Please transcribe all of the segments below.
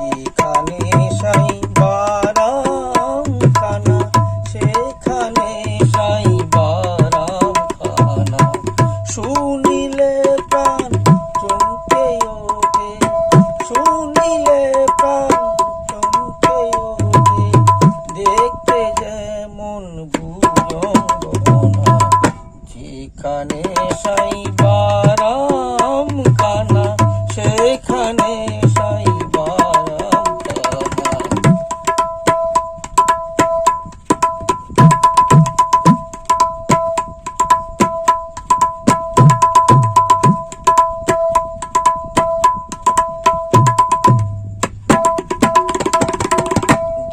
যেখানে সাই বারাম খানা, সেখানে সাই বারাম খানা। শুনিলে প্রাণ চমকে ওঠে, শুনিলে প্রাণ চমকে ওঠে, দেখতে যেমন ভুজঙ্গনা। যেখানে সাই বারাম খানা, সেখানে সাই বারাম খানা।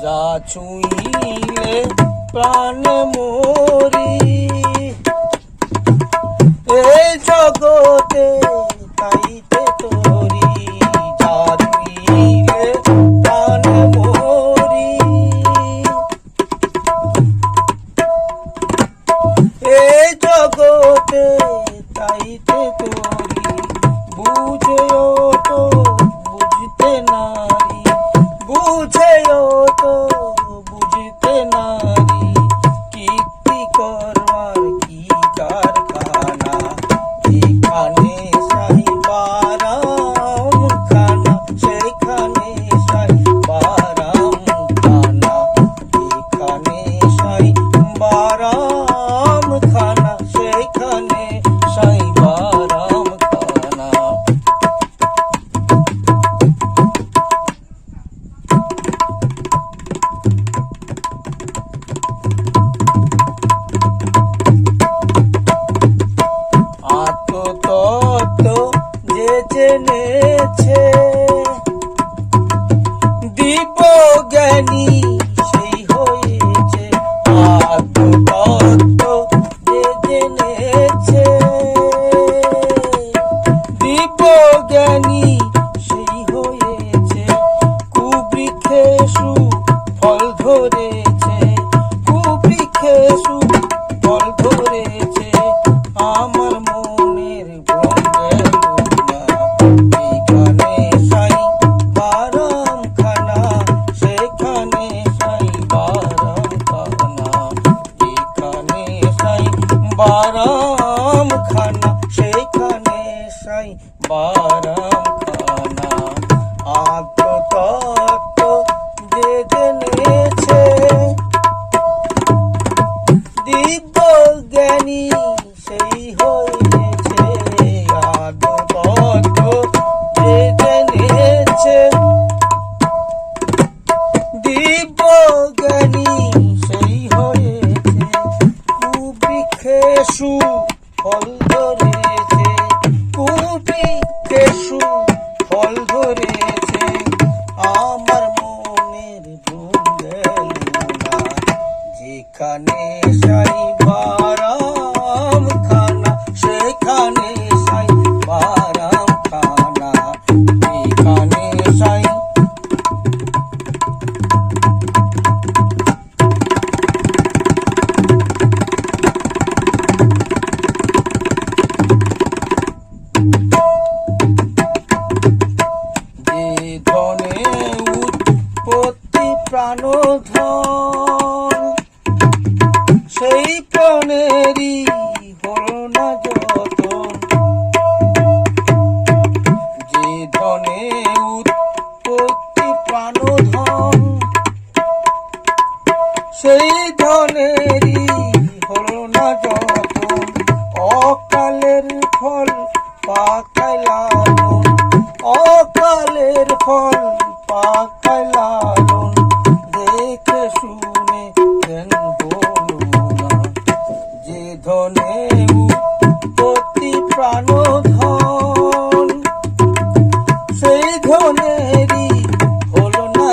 যা ছুঁইলে প্রাণ মরি, এই জগতে তাইতে তোরি। যা ছুঁইলে প্রাণ মরি, এই জগতে তাইতে তোরি। বুঝেও তো বুঝতে নারী, বুঝেও তো বুঝতে নারী, কীর্তি করবার কি কারখানা। যেখানে সাই বারাম খানা, সেখানে সাই বারাম খানা। যেখানে সাই বারাম খানা, সেখানে সাই বারাম খানা। আত্মতত্ত্ব যে জেনেছে, দিব্যজ্ঞানী সেই হয়েছে। আত্মতত্ত্ব যে জেনেছে, দিব্যজ্ঞানী সেই হয়েছে। কুবৃক্ষে সুফল ধরেছে, কুবৃক্ষে সুফল ধরেছে। আমার মনের ভ্রম গেল না। যেখানে সাই বারাম খানা, সেখানে সাই বারাম খানা। যেখানে সাই বারাম খানা, সেখানে সাই বারাম খানা। আত্মতত্ত্ব যে জেনেছে, দিব্যজ্ঞানী সেই হয়েছে। আত্মতত্ত্ব যে জেনেছে, দিব্যজ্ঞানী সেই হয়েছে। কুবৃক্ষে সুফল ধরেছে, কুবৃক্ষে সুফল ধরেছে। আমার মনের ভ্রম গেল না। যেখানে সাই বারাম খানা, সেখানে সাই বারাম খানা। যেখানে সাই যে ধনে উৎপত্তি প্রাণধন, সেই প্রাণেরই হলো না যতন। যে ধনে উৎপত্তি প্রাণধন, সেই ধনেরই হলো না যতন। অকালের ফল পাকায় লালন, অকালের ফল পাকায় লালন। দেখে শুনে কেন হলো না। যে ধনে উৎপত্তি প্রাণধন, সেই ধনেরই হলো না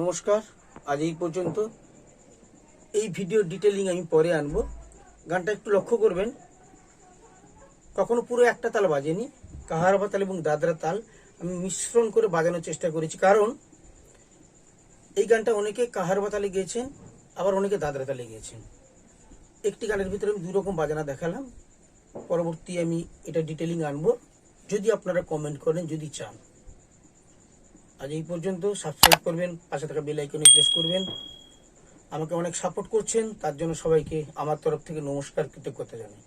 নমস্কার, আজ এই পর্যন্ত। এই ভিডিও ডিটেলিং আমি পরে আনবো। গানটা একটু লক্ষ্য করবেন, কখনো পুরো একটা তাল বাজেনি, কাহারবা তাল এবং দাদরা তাল আমি মিশ্রণ করে বাজানোর চেষ্টা করেছি। কারণ এই গানটা অনেকে কাহারবা তালে গেয়েছেন, আবার অনেকে দাদরা তালে গিয়েছেন। একটি গানের ভিতরে আমি দুই রকম বাজানা দেখালাম। পরবর্তী আমি এটা ডিটেলিং আনবো, যদি আপনারা কমেন্ট করেন, যদি চান। আজ এই পর্যন্ত। সাবস্ক্রাইব করবেন, পাশে থাকা বেল আইকনে প্রেস করবেন। আমাকে অনেক সাপোর্ট করছেন, তার জন্য সবাইকে আমার তরফ থেকে নমস্কার, কৃতজ্ঞতা জানাই।